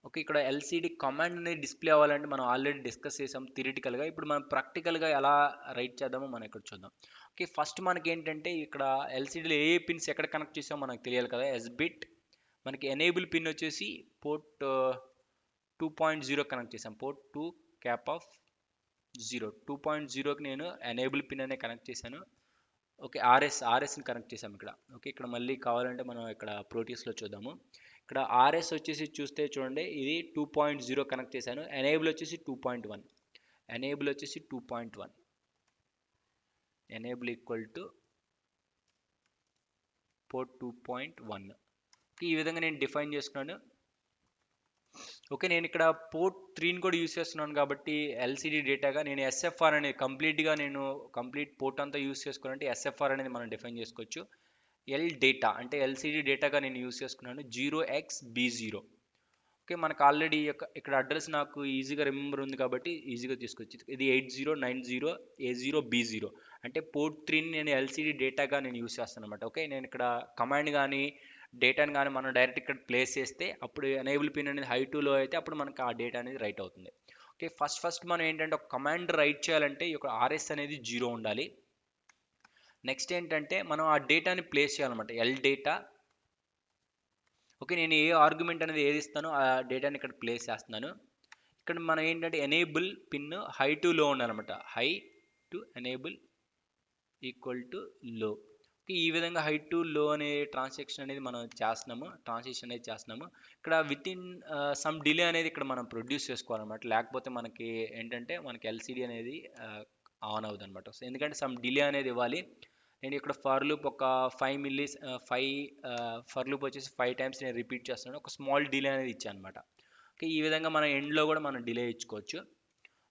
ఓకే, ఇక్కడ ఎల్సిడి కమాండ్ అనేది డిస్ప్లే అవ్వాలంటే మనం ఆల్రెడీ డిస్కస్ చేసాం థియరిటికల్గా. ఇప్పుడు మనం ప్రాక్టికల్గా ఎలా రైట్ చేద్దామో మనం ఇక్కడ చూద్దాం. ఓకే, ఫస్ట్ మనకి ఏంటంటే ఇక్కడ ఎల్సిడిలో ఏ పిన్స్ ఎక్కడ కనెక్ట్ చేసామో మనకు తెలియాలి కదా. ఎస్ బిట్ మనకి ఎనేబుల్ పిన్ వచ్చేసి పోర్ట్ 2.0 కనెక్ట్ చేసాం. పోర్ట్ 2 క్యాప్ ఆఫ్ 0 2.0కి నేను ఎనేబుల్ పిన్ అనే కనెక్ట్ చేశాను. ఓకే, ఆర్ఎస్ని కనెక్ట్ చేసాం ఇక్కడ. ఓకే, ఇక్కడ మళ్ళీ కావాలంటే మనం ఇక్కడ ప్రోటీస్లో చూద్దాము. ఇక్కడ ఆర్ఎస్ వచ్చేసి చూస్తే చూడండి, ఇది 2.0 కనెక్ట్ చేశాను. ఎనేబుల్ వచ్చేసి 2.1. ఎనేబుల్ వచ్చేసి 2.1. Enable equal to port 2.1. ఈ విధంగా నేను డిఫైన్ చేసుకున్నాను. ఓకే, నేను ఇక్కడ పోర్ట్ 3ని కూడా యూస్ చేస్తున్నాను కాబట్టి ఎల్సిడి డేటాగా నేను ఎస్ఎఫ్ఆర్ అనేది కంప్లీట్ పోర్ట్ అంతా యూస్ చేసుకోవాలంటే ఎస్ఎఫ్ఆర్ అనేది మనం డిఫైన్ చేసుకోవచ్చు. ఎల్ డేటా అంటే ఎల్సిడి డేటాగా నేను యూస్ చేసుకున్నాను 0xb0. ఓకే, మనకు ఆల్రెడీ ఇక్కడ అడ్రస్ నాకు ఈజీగా రిమెంబర్ ఉంది కాబట్టి ఈజీగా తీసుకోవచ్చు. ఇది 8090A0B0 అంటే పోర్ట్ 3ని నేను ఎల్సిడి డేటాగా నేను యూస్ చేస్తాను అనమాట. ఓకే, నేను ఇక్కడ కమాండ్ కానీ డేటాని కానీ మనం డైరెక్ట్ ఇక్కడ ప్లేస్ చేస్తే అప్పుడు ఎనేబుల్ పిన్ అనేది హై టు లో అయితే అప్పుడు మనకు ఆ డేటా అనేది రైట్ అవుతుంది. ఓకే, ఫస్ట్ మనం ఏంటంటే ఒక కమాండ్ రైట్ చేయాలంటే ఈ యొక్క ఆర్ఎస్ అనేది 0 ఉండాలి. నెక్స్ట్ ఏంటంటే మనం ఆ డేటాని ప్లేస్ చేయాలన్నమాట. L data. ఓకే, నేను ఏ ఆర్గ్యుమెంట్ అనేది ఏది ఇస్తానో ఆ డేటాని ఇక్కడ ప్లేస్ చేస్తున్నాను. ఇక్కడ మనం ఏంటంటే ఎనేబుల్ పిన్ హై టు లో ఉండాలన్నమాట. High to enable equal to లో. ఈ విధంగా హై టు లో అనే ట్రాన్సాక్షన్ అనేది మనం ట్రాన్సిషన్ అనేది చేస్తున్నాము. ఇక్కడ విత్ ఇన్ సమ్ డిలే అనేది ఇక్కడ మనం ప్రొడ్యూస్ చేసుకోవాలన్నమాట. లేకపోతే మనకి ఏంటంటే మనకి ఎల్సిడి అనేది ఆన్ అవుతుంది అనమాట. ఎందుకంటే సమ్ డిలే అనేది ఇవ్వాలి. నేను ఇక్కడ ఫర్ లూప్ ఒక 5 ఫర్ లూప్ వచ్చేసి 5 టైమ్స్ నేను రిపీట్ చేస్తున్నాను. ఒక స్మాల్ డిలే అనేది ఇచ్చాను అనమాట. ఓకే, ఈ విధంగా మన ఎండ్లో కూడా మనం డిలే ఇచ్చుకోవచ్చు.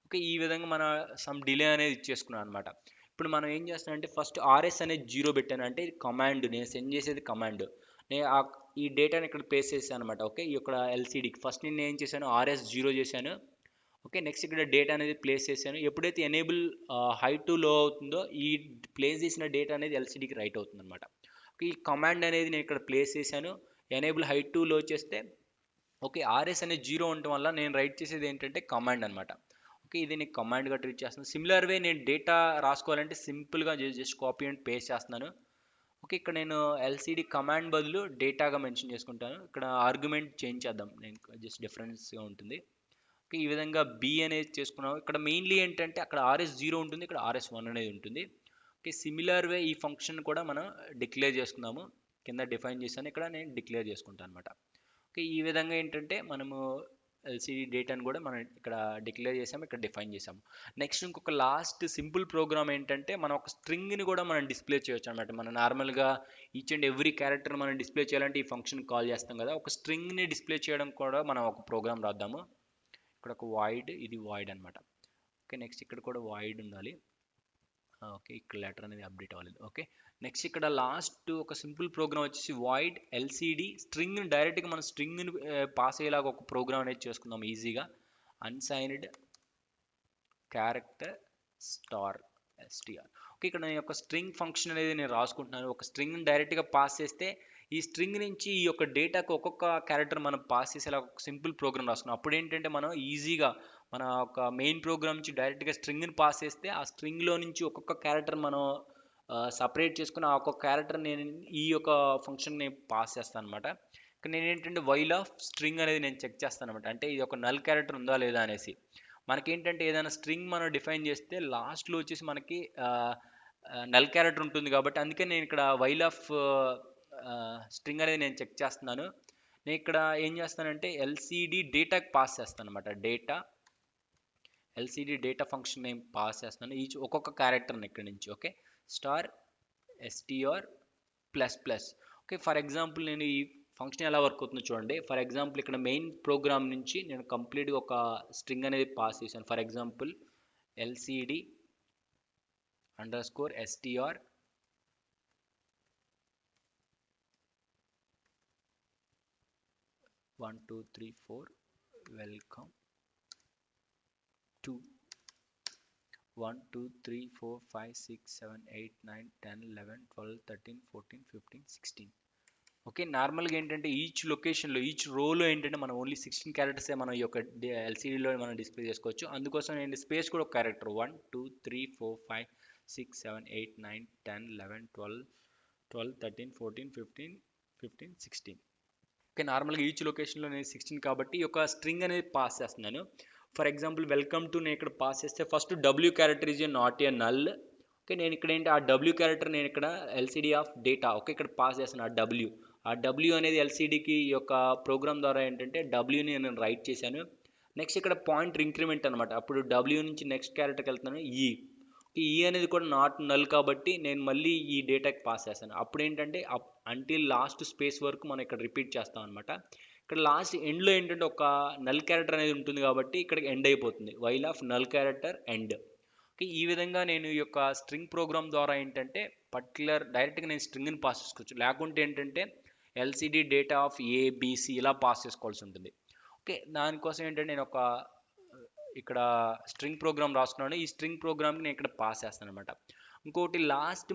ఓకే, ఈ విధంగా మన సమ్ డిలే అనేది ఇచ్చేసుకున్నాం అనమాట. ఇప్పుడు మనం ఏం చేస్తామంటే ఫస్ట్ ఆర్ఎస్ అనేది 0 పెట్టాను అంటే ఇది కమాండ్, నేను సెండ్ చేసేది కమాండ్. నేను ఈ డేటాని ఇక్కడ పేస్ట్ చేశాను అనమాట. ఓకే, ఈ యొక్క ఎల్సిడికి ఫస్ట్ నేను ఏం చేశాను ఆర్ఎస్ 0 చేశాను. ఓకే, నెక్స్ట్ ఇక్కడ డేటా అనేది ప్లేస్ చేశాను. ఎప్పుడైతే ఎనేబుల్ హై టు లో అవుతుందో ఈ ప్లేస్ చేసిన డేటా అనేది ఎల్సిడికి రైట్ అవుతుంది అనమాట. ఈ కమాండ్ అనేది నేను ఇక్కడ ప్లేస్ చేశాను. ఎనేబుల్ హై టు లో చేస్తే ఓకే, ఆర్ఎస్ అనేది 0 ఉండటం వల్ల నేను రైట్ చేసేది ఏంటంటే కమాండ్ అనమాట. ఓకే, ఇది నేను కమాండ్గా ట్రీట్ చేస్తున్నాను. సిమిలర్ వే నేను డేటా రాసుకోవాలంటే సింపుల్గా జస్ట్ కాపీ అండ్ పేస్ట్ చేస్తున్నాను. ఓకే, ఇక్కడ నేను ఎల్సిడి కమాండ్ బదులు డేటాగా మెన్షన్ చేసుకుంటాను. ఇక్కడ ఆర్గ్యుమెంట్ చేంజ్ చేద్దాం, నేను జస్ట్ డిఫరెన్స్గా ఉంటుంది. ఓకే, ఈ విధంగా బి అనేది చేసుకున్నాం. ఇక్కడ మెయిన్లీ ఏంటంటే అక్కడ ఆర్ఎస్ 0 ఉంటుంది, ఇక్కడ ఆర్ఎస్ 1 అనేది ఉంటుంది. ఓకే, సిమిలర్ వే ఈ ఫంక్షన్ కూడా మనం డిక్లేర్ చేసుకుందాము. కింద డిఫైన్ చేశాను, ఇక్కడ నేను డిక్లేర్ చేసుకుంటాను అనమాట. ఓకే, ఈ విధంగా ఏంటంటే మనము ఎల్సిడి డేటాను కూడా మనం ఇక్కడ డిక్లేర్ చేసాము, ఇక్కడ డిఫైన్ చేసాము. నెక్స్ట్ ఇంకొక లాస్ట్ సింపుల్ ప్రోగ్రామ్ ఏంటంటే మనం ఒక స్ట్రింగ్ని కూడా మనం డిస్ప్లే చేయొచ్చు అనమాట. మనం నార్మల్గా ఈచ్ అండ్ ఎవ్రీ క్యారెక్టర్ మనం డిస్ప్లే చేయాలంటే ఈ ఫంక్షన్ కాల్ చేస్తాం కదా. ఒక స్ట్రింగ్ని డిస్ప్లే చేయడం కూడా మనం ఒక ప్రోగ్రామ్ రాద్దాము. ఇక్కడ ఒక వాయిడ్, ఇది వాయిడ్ అనమాట. ఓకే, నెక్స్ట్ ఇక్కడ కూడా వాయిడ్ ఉండాలి. ఓకే, ఇక్కడ లెటర్ అనేది అప్డేట్ అవ్వలేదు. ఓకే, నెక్స్ట్ ఇక్కడ లాస్ట్ ఒక సింపుల్ ప్రోగ్రామ్ వచ్చేసి వాయిడ్ ఎల్సిడి స్ట్రింగ్ని డైరెక్ట్గా మన స్ట్రింగ్ని పాస్ అయ్యేలాగా ఒక ప్రోగ్రామ్ అనేది చేసుకుందాం ఈజీగా. Unsigned character star STR. Okay, ఇక్కడ నేను ఒక స్ట్రింగ్ ఫంక్షన్ అనేది నేను రాసుకుంటున్నాను. ఒక స్ట్రింగ్ని డైరెక్ట్గా పాస్ చేస్తే ఈ స్ట్రింగ్ నుంచి ఈ యొక్క డేటాకు ఒక్కొక్క క్యారెక్టర్ మనం పాస్ చేసేలా ఒక సింపుల్ ప్రోగ్రామ్ రాసుకున్నాం. అప్పుడు ఏంటంటే మనం ఈజీగా మన ఒక మెయిన్ ప్రోగ్రామ్ నుంచి డైరెక్ట్గా స్ట్రింగ్ని పాస్ చేస్తే ఆ స్ట్రింగ్లో నుంచి ఒక్కొక్క క్యారెక్టర్ మనం సపరేట్ చేసుకుని ఆ ఒక్కొక్క క్యారెక్టర్ నేను ఈ యొక్క ఫంక్షన్ నేను పాస్ చేస్తాను అనమాట. ఇక్కడ నేను ఏంటంటే వైల్ ఆఫ్ స్ట్రింగ్ అనేది నేను చెక్ చేస్తాను అనమాట. అంటే ఇది ఒక నల్ క్యారెక్టర్ ఉందా లేదా అనేసి. మనకేంటంటే ఏదైనా స్ట్రింగ్ మనం డిఫైన్ చేస్తే లాస్ట్లో వచ్చేసి మనకి నల్ క్యారెక్టర్ ఉంటుంది కాబట్టి అందుకే నేను ఇక్కడ వైల్ ఆఫ్ స్ట్రింగ్ అనేది నేను చెక్ చేస్తున్నాను. నేను ఇక్కడ ఏం చేస్తానంటే ఎల్సిడి డేటాకి పాస్ చేస్తాను అనమాట. ఎల్సిడి డేటా ఫంక్షన్ నేను పాస్ చేస్తాను ఈచ్ ఒక్కొక్క క్యారెక్టర్ని ఇక్కడ నుంచి. Okay, star STR plus plus. Okay, for example నేను ఈ ఫంక్షన్ ఎలా వర్క్ అవుతుందో చూడండి. ఫర్ ఎగ్జాంపుల్ ఇక్కడ మెయిన్ ప్రోగ్రామ్ నుంచి నేను కంప్లీట్గా ఒక స్ట్రింగ్ అనేది పాస్ చేశాను. For example LCD underscore STR 1 2 3 4 welcome to 1 2 3 4 5 6 7 8 9 10 11 12 13 14 15 16. Okay, నార్మల్గా ఏంటంటే ఈచ్ లొకేషన్లో ఈచ్ రోలో ఏంటంటే మనం ఓన్లీ 16 క్యారెక్టర్సే మనం ఈ యొక్క ఎల్సిడిలో మనం డిస్ప్లే చేసుకోవచ్చు. అందుకోసం నేను స్పేస్ కూడా ఒక క్యారెక్టర్ 1 2 3 4 5 6 7 8 9 10 11 12 12 13 14 15 15 16. ఓకే, నార్మల్గా ఈచ్ లొకేషన్లో నేను 16 కాబట్టి ఈ యొక్క స్ట్రింగ్ అనేది పాస్ చేస్తున్నాను. ఫర్ ఎగ్జాంపుల్ వెల్కమ్ టు నేను ఇక్కడ పాస్ చేస్తే first W character is not a null. Okay, నేను ఇక్కడ ఏంటి ఆ డబ్ల్యూ క్యారెక్టర్ నేను ఇక్కడ ఎల్సిడి ఆఫ్ డేటా ఓకే ఇక్కడ పాస్ చేస్తాను. ఆ డబ్ల్యూ అనేది ఎల్సిడికి ఈ యొక్క ప్రోగ్రామ్ ద్వారా ఏంటంటే డబ్ల్యూని నేను రైట్ చేశాను. నెక్స్ట్ ఇక్కడ పాయింటర్ ఇంక్రిమెంట్ అనమాట. అప్పుడు డబ్ల్యూ నుంచి నెక్స్ట్ క్యారెక్టర్కి వెళ్తున్నాను ఈ అనేది కూడా నాట్ నల్ కాబట్టి నేను మళ్ళీ ఈ డేటాకి పాస్ చేస్తాను. అప్పుడు ఏంటంటే అంటిల్ లాస్ట్ స్పేస్ వరకు మనం ఇక్కడ రిపీట్ చేస్తాం అనమాట. ఇక్కడ లాస్ట్ ఎండ్లో ఏంటంటే ఒక నల్ క్యారెక్టర్ అనేది ఉంటుంది కాబట్టి ఇక్కడికి ఎండ్ అయిపోతుంది. While of null character end. Okay, ఈ విధంగా నేను ఈ యొక్క స్ట్రింగ్ ప్రోగ్రామ్ ద్వారా ఏంటంటే పర్టికులర్ డైరెక్ట్గా నేను స్ట్రింగ్ని పాస్ చేసుకోవచ్చు. లేకుంటే ఏంటంటే ఎల్సిడి డేటా ఆఫ్ ఏబిసి ఇలా పాస్ చేసుకోవాల్సి ఉంటుంది. ఓకే, దానికోసం ఏంటంటే నేను ఒక ఇక్కడ స్ట్రింగ్ ప్రోగ్రామ్ రాసుకున్నాను. ఈ స్ట్రింగ్ ప్రోగ్రామ్కి నేను ఇక్కడ పాస్ చేస్తాను అనమాట. ఇంకోటి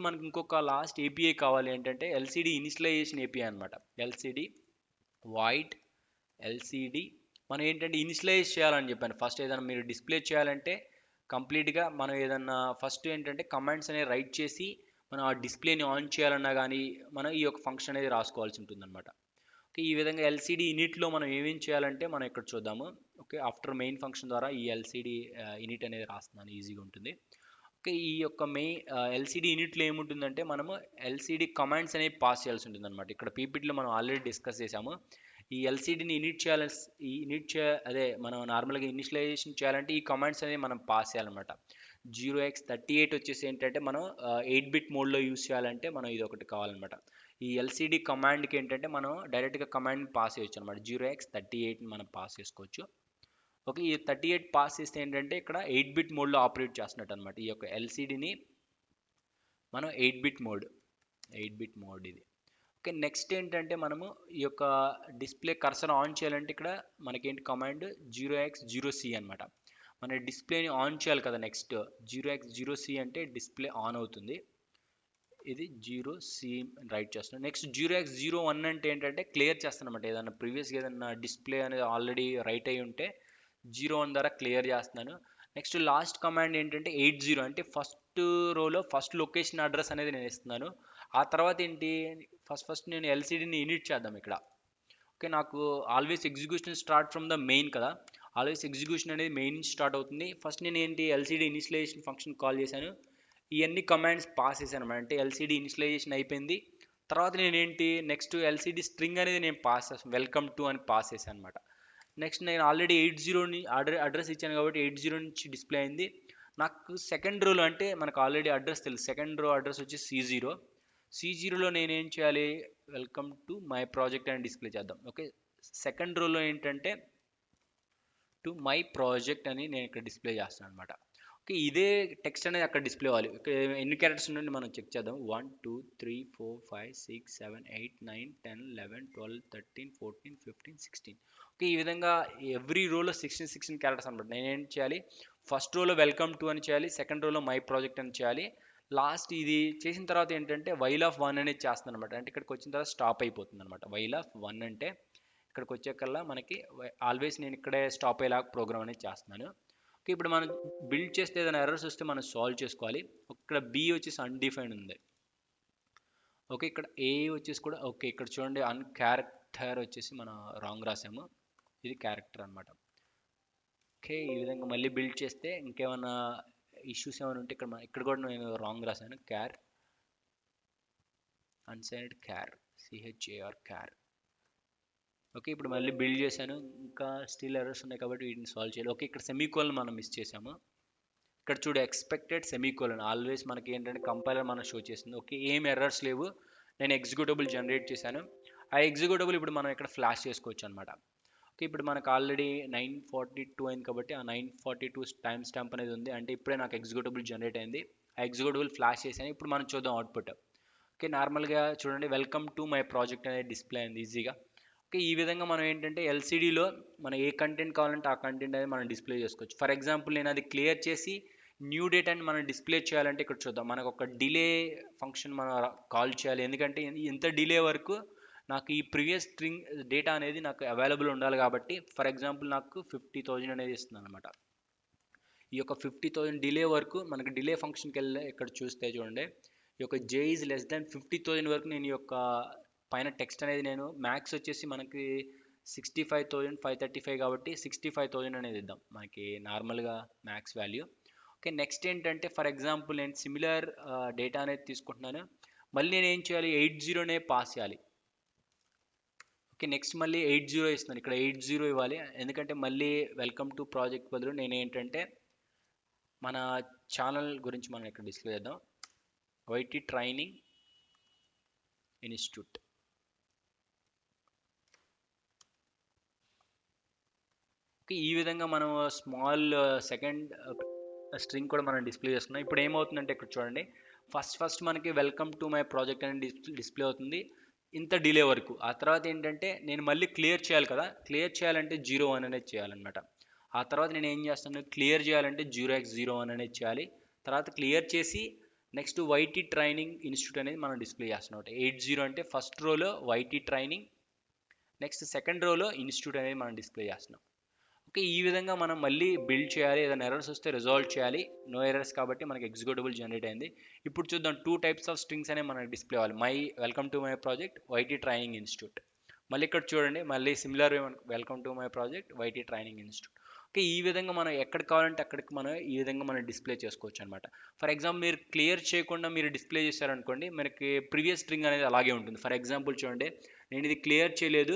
మనకి ఇంకొక లాస్ట్ ఏపీఐ కావాలి ఏంటంటే ఎల్సిడి ఇనిషియలైజేషన్ ఏపీఐ అనమాట. ఎల్సిడి వాయిడ్ ఎల్సిడి మనం ఏంటంటే ఇనిషియలైజ్ చేయాలని చెప్పాను. ఫస్ట్ ఏదైనా మీరు డిస్ప్లే చేయాలంటే కంప్లీట్గా మనం ఏదన్నా ఫస్ట్ ఏంటంటే కమాండ్స్ అనేవి రైట్ చేసి మనం ఆ డిస్ప్లేని ఆన్ చేయాలన్నా కానీ మనం ఈ యొక్క ఫంక్షన్ అనేది రాసుకోవాల్సి ఉంటుంది అనమాట. ఓకే, ఈ విధంగా ఎల్సిడి ఇనిట్లో మనం ఏమేం చేయాలంటే మనం ఇక్కడ చూద్దాము. ఓకే, ఆఫ్టర్ మెయిన్ ఫంక్షన్ ద్వారా ఈ ఎల్సిడి ఇనిట్ అనేది రాస్తున్నాను, ఈజీగా ఉంటుంది. ఓకే, ఈ యొక్క ఎల్సిడి యూనిట్లో ఏముంటుందంటే మనము ఎల్సిడి కమాండ్స్ అనేవి పాస్ చేయాల్సి ఉంటుంది అనమాట. ఇక్కడ పీపీటీలో మనం ఆల్రెడీ డిస్కస్ చేసాము. ఈ ఎల్సిడిని అదే మనం నార్మల్గా ఇనిషియలైజేషన్ చేయాలంటే ఈ కమాండ్స్ అనేవి మనం పాస్ చేయాలన్నమాట. 0x38 వచ్చేసి ఏంటంటే మనం 8-బిట్ మోడ్లో యూస్ చేయాలంటే మనం ఇది ఒకటి కావాలన్నమాట. ఈ ఎల్సిడి కమాండ్కి ఏంటంటే మనం డైరెక్ట్గా కమాండ్ పాస్ చేయొచ్చు అనమాట. 0x38 మనం పాస్ చేసుకోవచ్చు. ఓకే, ఈ 38 పాస్ చేస్తే ఏంటంటే ఇక్కడ 8-బిట్ మోడ్లో ఆపరేట్ చేస్తున్నట్టు అనమాట. ఈ యొక్క ఎల్సిడిని మనం 8-బిట్ మోడ్ ఇది. ఓకే, నెక్స్ట్ ఏంటంటే మనము ఈ యొక్క డిస్ప్లే కర్సర్ ఆన్ చేయాలంటే ఇక్కడ మనకేంటి కమాండ్ 0x0c అనమాట. మన డిస్ప్లేని ఆన్ చేయాలి కదా. నెక్స్ట్ 0x0c అంటే డిస్ప్లే ఆన్ అవుతుంది. ఇది 0c రైట్ చేస్తున్నాను. నెక్స్ట్ 0x01 అంటే ఏంటంటే క్లియర్ చేస్తాను అనమాట. ఏదైనా ప్రీవియస్గా ఏదైనా డిస్ప్లే అనేది ఆల్రెడీ రైట్ అయి ఉంటే 01 ద్వారా క్లియర్ చేస్తున్నాను. నెక్స్ట్ లాస్ట్ కమాండ్ ఏంటంటే 80 అంటే ఫస్ట్ రోలో ఫస్ట్ లొకేషన్ అడ్రస్ అనేది నేను ఇస్తున్నాను. ఆ తర్వాత ఏంటి, ఫస్ట్ నేను ఎల్సిడిని ఇనిట్ చేద్దాం ఇక్కడ. ఓకే, నాకు always execution start from the main కదా. ఆల్వేస్ ఎగ్జిక్యూషన్ అనేది మెయిన్ నుంచి స్టార్ట్ అవుతుంది. ఫస్ట్ నేను ఏంటి ఎల్సిడి ఇనిషియలైజేషన్ ఫంక్షన్ కాల్ చేశాను. ఇవన్నీ కమాండ్స్ పాస్ చేశాను అనమాట. అంటే ఎల్సిడి ఇనిషియలైజేషన్ అయిపోయింది. తర్వాత నేను ఏంటి నెక్స్ట్ ఎల్సిడి స్ట్రింగ్ అనేది నేను పాస్ చేస్తాను, వెల్కమ్ టు అని పాస్ చేశాను అనమాట. నెక్స్ట్ నేను ఆల్రెడీ 80ని అడ్రస్ ఇచ్చాను కాబట్టి 80 నుంచి డిస్ప్లే అయింది. నాకు సెకండ్ రోలో అంటే మనకు ఆల్రెడీ అడ్రస్ తెలుసు. సెకండ్ రో అడ్రస్ వచ్చి C0లో నేనేం చేయాలి, వెల్కమ్ టు మై ప్రాజెక్ట్ అని డిస్ప్లే చేద్దాం. ఓకే, సెకండ్ రోలో ఏంటంటే టు మై ప్రాజెక్ట్ అని నేను ఇక్కడ డిస్ప్లే చేస్తాను అనమాట. ఓకే, ఇదే టెక్స్ట్ అనేది అక్కడ డిస్ప్లే అవ్వాలి. ఇక్కడ ఎన్ని క్యారెక్టర్స్ ఉన్నాయో మనం చెక్ చేద్దాం. 1 2 3 4 5 6 7 8 9 10 11 12 13 14 15 16. ఓకే, ఈ విధంగా ఎవ్రీ రోలో 16 క్యారెక్టర్స్ అనమాట. నేనేం చేయాలి, ఫస్ట్ రోలో వెల్కమ్ టు అని చేయాలి, సెకండ్ రోలో మై ప్రాజెక్ట్ అని చేయాలి. లాస్ట్ ఇది చేసిన తర్వాత ఏంటంటే వైల్ ఆఫ్ 1 అనేది చేస్తాను అనమాట. అంటే ఇక్కడికి వచ్చిన తర్వాత స్టాప్ అయిపోతుంది అనమాట. వైల్ ఆఫ్ 1 అంటే ఇక్కడికి వచ్చేకల్లా మనకి ఆల్వేస్ నేను ఇక్కడే స్టాప్ అయ్యేలా ప్రోగ్రామ్ అనేది చేస్తున్నాను. ఓకే, ఇప్పుడు మనం బిల్డ్ చేస్తే ఏదైనా ఎర్రర్స్ వస్తే మనం సాల్వ్ చేసుకోవాలి. ఇక్కడ బి వచ్చేసి అన్డిఫైన్డ్ ఉంది. ఓకే, ఇక్కడ ఏ వచ్చేసి కూడా ఓకే, ఇక్కడ చూడండి అన్ క్యారెక్టర్ వచ్చేసి మనం రాంగ్ రాసాము. ఇది క్యారెక్టర్ అనమాట. ఓకే, ఈ విధంగా మళ్ళీ బిల్డ్ చేస్తే ఇంకేమైనా ఇష్యూస్ ఏమైనా ఉంటే ఇక్కడ కూడా నేను రాంగ్ రాశాను. క్యార్ అన్సైన్డ్ క్యార్ CHAR. ఓకే, ఇప్పుడు మళ్ళీ బిల్డ్ చేశాను. ఇంకా స్టిల్ ఎర్రర్స్ ఉన్నాయి కాబట్టి వీటిని సాల్వ్ చేయాలి. ఓకే, ఇక్కడ సెమీకోలన్ మనం మిస్ చేసాము. ఇక్కడ చూడు ఎక్స్పెక్టెడ్ సెమీకోలన్ ఆల్వేస్ మనకి ఏంటంటే కంపైలర్ మనం షో చేస్తుంది. ఓకే, ఏం ఎర్రర్స్ లేవు. నేను ఎగ్జిక్యూటబుల్ జనరేట్ చేశాను. ఆ ఎగ్జిక్యూటబుల్ ఇప్పుడు మనం ఇక్కడ ఫ్లాష్ చేసుకోవచ్చు అనమాట. ఓకే, ఇప్పుడు మనకు ఆల్రెడీ 9:42 అయింది కాబట్టి ఆ 9:42 టైం స్టాంప్ అనేది ఉంది. అంటే ఇప్పుడే నాకు ఎగ్జిక్యూటబుల్ జనరేట్ అయింది. ఆ ఎగ్జిక్యూటబుల్ ఫ్లాష్ చేశాను. ఇప్పుడు మనం చూద్దాం అవుట్పుట్. ఓకే, నార్మల్గా చూడండి వెల్కమ్ టు మై ప్రాజెక్ట్ అనేది డిస్ప్లే అయింది ఈజీగా. ఓకే, ఈ విధంగా మనం ఏంటంటే ఎల్సిడిలో మనం ఏ కంటెంట్ కావాలంటే ఆ కంటెంట్ అనేది మనం డిస్ప్లే చేసుకోవచ్చు. ఫర్ ఎగ్జాంపుల్ నేను అది క్లియర్ చేసి న్యూ డేటాని మనం డిస్ప్లే చేయాలంటే ఇక్కడ చూద్దాం. మనకు ఒక డిలే ఫంక్షన్ మనం కాల్ చేయాలి. ఎందుకంటే ఇంత డిలే వరకు నాకు ఈ ప్రీవియస్ స్ట్రింగ్ డేటా అనేది నాకు అవైలబుల్ ఉండాలి కాబట్టి ఫర్ ఎగ్జాంపుల్ నాకు 50,000 అనేది ఇస్తుంది అనమాట. ఈ యొక్క 50,000 డిలే వరకు మనకి డిలే ఫంక్షన్కి వెళ్ళి ఇక్కడ చూస్తే చూడండి ఈ యొక్క J is less than 50,000 వరకు నేను ఈ యొక్క పైన టెక్స్ట్ అనేది నేను మ్యాక్స్ వచ్చేసి మనకి 65,535 కాబట్టి 65,000 అనేది ఇద్దాం మనకి నార్మల్గా మ్యాక్స్ వాల్యూ. ఓకే, నెక్స్ట్ ఏంటంటే ఫర్ ఎగ్జాంపుల్ నేను సిమిలర్ డేటా అనేది తీసుకుంటున్నాను. మళ్ళీ నేను ఏం చేయాలి, 80నే పాస్ చేయాలి. ఓకే, నెక్స్ట్ మళ్ళీ 80 ఇస్తున్నాను. ఇక్కడ 80 ఇవ్వాలి. ఎందుకంటే మళ్ళీ వెల్కమ్ టు ప్రాజెక్ట్ బదులు నేను ఏంటంటే మన ఛానల్ గురించి మనం ఇక్కడ డిస్ప్లే చేద్దాం. YT training institute. ఓకే, ఈ విధంగా మనం స్మాల్ సెకండ్ స్ట్రింగ్ కూడా మనం డిస్ప్లే చేస్తున్నాం. ఇప్పుడు ఏమవుతుందంటే ఇక్కడ చూడండి ఫస్ట్ మనకి వెల్కమ్ టు మై ప్రాజెక్ట్ అనేది డిస్ప్లే అవుతుంది ఇంత డిలే వరకు. ఆ తర్వాత ఏంటంటే నేను మళ్ళీ క్లియర్ చేయాలి కదా. క్లియర్ చేయాలంటే 01 అనేది చేయాలన్నమాట. ఆ తర్వాత నేను ఏం చేస్తాను, క్లియర్ చేయాలంటే 0x01 అనేది చేయాలి. తర్వాత క్లియర్ చేసి నెక్స్ట్ YT ట్రైనింగ్ ఇన్స్టిట్యూట్ అనేది మనం డిస్ప్లే చేస్తున్నాం. 80 అంటే ఫస్ట్ రోలో YT ట్రైనింగ్, నెక్స్ట్ సెకండ్ రోలో ఇన్స్టిట్యూట్ అనేది మనం డిస్ప్లే చేస్తున్నాం. ఓకే, ఈ విధంగా మనం మళ్ళీ బిల్డ్ చేయాలి. ఏదైనా ఎర్రర్స్ వస్తే రిజాల్వ్ చేయాలి. నో ఎర్రర్స్ కాబట్టి మనకి ఎగ్జిక్యూటబుల్ జనరేట్ అయింది. ఇప్పుడు చూద్దాం 2 టైప్స్ ఆఫ్ స్ట్రింగ్స్ అనేవి మనకి డిస్ప్లే అవ్వాలి. Welcome to my project YT training institute. మళ్ళీ ఇక్కడ చూడండి మళ్ళీ similar welcome to my project YT training institute. Okay, ఈ విధంగా మనం ఎక్కడ కావాలంటే అక్కడికి మనం ఈ విధంగా మనం డిస్ప్లే చేసుకోవచ్చు అనమాట. ఫర్ ఎగ్జాంపుల్ మీరు క్లియర్ చేయకుండా మీరు డిస్ప్లే చేశారనుకోండి మనకి ప్రీవియస్ స్ట్రింగ్ అనేది అలాగే ఉంటుంది. ఫర్ ఎగ్జాంపుల్ చూడండి నేను ఇది క్లియర్ చేయలేదు,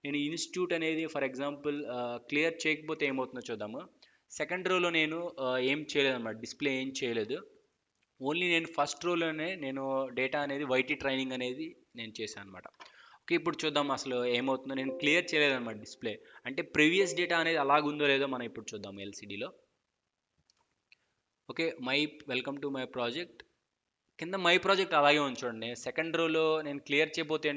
నేను ఇన్స్టిట్యూట్ అనేది ఫర్ ఎగ్జాంపుల్ క్లియర్ చేయకపోతే ఏమవుతుందో చూద్దాము. సెకండ్ రోలో నేను ఏం చేయలేదు అనమాట, డిస్ప్లే ఏం చేయలేదు. ఓన్లీ నేను ఫస్ట్ రోలోనే నేను డేటా అనేది YT ట్రైనింగ్ అనేది నేను చేశాను అనమాట. ఓకే, ఇప్పుడు చూద్దాం అసలు ఏమవుతుందో. నేను క్లియర్ చేయలేదన్నమాట డిస్ప్లే. అంటే ప్రీవియస్ డేటా అనేది అలాగుందో లేదో మనం ఇప్పుడు చూద్దాం ఎల్సిడిలో. Okay, welcome to my project కింద మై ప్రాజెక్ట్ అలాగే ఉంది చూడండి. సెకండ్ రోలో నేను క్లియర్ చేయబోతే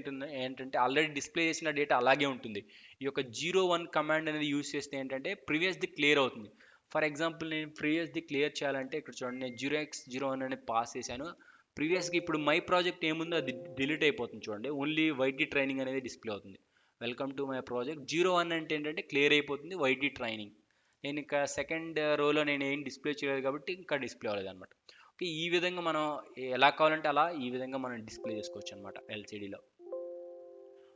ఏంటంటే ఆల్రెడీ డిస్ప్లే చేసిన డేటా అలాగే ఉంటుంది. ఈ యొక్క 01 కమాండ్ అనేది యూజ్ చేస్తే ఏంటంటే ప్రీవియస్ది క్లియర్ అవుతుంది. ఫర్ ఎగ్జాంపుల్ నేను ప్రీవియస్ది క్లియర్ చేయాలంటే ఇక్కడ చూడండి, నేను 0x01 అనేది పాస్ చేశాను. ప్రీవియస్గా ఇప్పుడు మై ప్రాజెక్ట్ ఏముందో అది డిలీట్ అయిపోతుంది చూడండి, ఓన్లీ వైటీ ట్రైనింగ్ అనేది డిస్ప్లే అవుతుంది. వెల్కమ్ టు మై ప్రాజెక్ట్ 01 అంటే ఏంటంటే క్లియర్ అయిపోతుంది వైటీ ట్రైనింగ్. నేను ఇంకా సెకండ్ రోలో నేను ఏం డిస్ప్లే చేయలేదు కాబట్టి ఇంకా డిస్ప్లే అవ్వలేదు అనమాట. ఓకే, ఈ విధంగా మనం ఎలా కావాలంటే అలా ఈ విధంగా మనం డిస్ప్లే చేసుకోవచ్చు అనమాట ఎల్సిడిలో.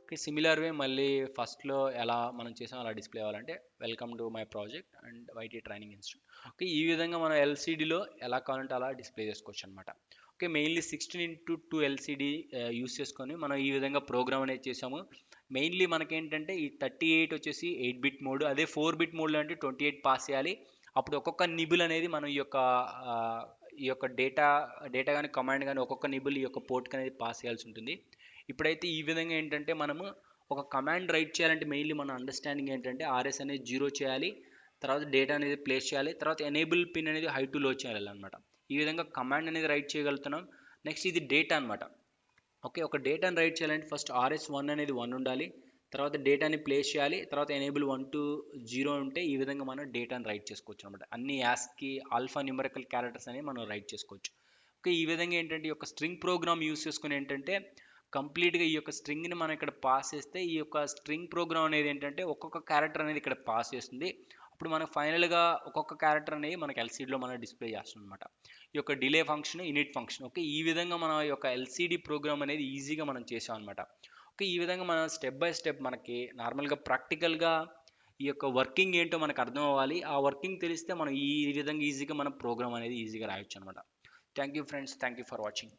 ఓకే, సిమిలర్ వే మళ్ళీ ఫస్ట్లో ఎలా మనం చేసాం అలా డిస్ప్లే అవ్వాలంటే welcome to my project and YT training institute. Okay, ఈ విధంగా మనం ఎల్సిడిలో ఎలా కావాలంటే అలా డిస్ప్లే చేసుకోవచ్చు అనమాట. ఓకే, మెయిన్లీ 16:2 ఎల్సిడి యూస్ చేసుకొని మనం ఈ విధంగా ప్రోగ్రామ్ అనేది చేసాము. మెయిన్లీ మనకేంటంటే ఈ 38 వచ్చేసి 8 బిట్ మోడ్, అదే 4 బిట్ మోడ్లో అంటే 28 పాస్ చేయాలి. అప్పుడు ఒక్కొక్క నిబుల్ అనేది మనం ఈ యొక్క డేటా కానీ కమాండ్ కానీ ఒక్కొక్క నిబుల్ ఈ యొక్క పోర్ట్కి అనేది పాస్ చేయాల్సి ఉంటుంది. ఇప్పుడైతే ఈ విధంగా ఏంటంటే మనము ఒక కమాండ్ రైట్ చేయాలంటే మెయిన్లీ మన అండర్స్టాండింగ్ ఏంటంటే ఆర్ఎస్ అనేది 0 చేయాలి, తర్వాత డేటా అనేది ప్లేస్ చేయాలి, తర్వాత ఎనేబుల్ పిన్ అనేది హై టు లో చేయాలి అనమాట. ఈ విధంగా కమాండ్ అనేది రైట్ చేయగలుగుతున్నాం. నెక్స్ట్ ఇది డేటా అనమాట. ఓకే, ఒక డేటాని రైట్ చేయాలంటే ఫస్ట్ RS1 అనేది 1 ఉండాలి, తర్వాత డేటాని ప్లేస్ చేయాలి, తర్వాత ఎనేబుల్ 1 to 0 ఉంటే ఈ విధంగా మనం డేటాని రైట్ చేసుకోవచ్చు అనమాట. అన్ని యాస్కి ఆల్ఫా న్యూమరికల్ క్యారెక్టర్స్ అనేవి మనం రైట్ చేసుకోవచ్చు. ఓకే, ఈ విధంగా ఏంటంటే ఈ యొక్క స్ట్రింగ్ ప్రోగ్రామ్ యూస్ చేసుకుని ఏంటంటే కంప్లీట్గా ఈ యొక్క స్ట్రింగ్ని మనం ఇక్కడ పాస్ చేస్తే ఈ యొక్క స్ట్రింగ్ ప్రోగ్రామ్ అనేది ఏంటంటే ఒక్కొక్క క్యారెక్టర్ అనేది ఇక్కడ పాస్ చేస్తుంది. అప్పుడు మనకు ఫైనల్గా ఒక్కొక్క క్యారెక్టర్ అనేది మనకి ఎల్సీడీలో మనం డిస్ప్లే చేస్తాం అనమాట. ఈ యొక్క delay function, in it function. Okay, ఈ విధంగా మన యొక్క ఎల్సీడీ ప్రోగ్రామ్ అనేది ఈజీగా మనం చేసాం అనమాట. ఓకే, ఈ విధంగా మనం స్టెప్ బై స్టెప్ మనకి నార్మల్గా ప్రాక్టికల్గా ఈ యొక్క వర్కింగ్ ఏంటో మనకు అర్థం అవ్వాలి. ఆ వర్కింగ్ తెలిస్తే మనం ఈ విధంగా ఈజీగా మనం ప్రోగ్రామ్ అనేది ఈజీగా రాయొచ్చు అనమాట. Thank you friends, thank you for watching.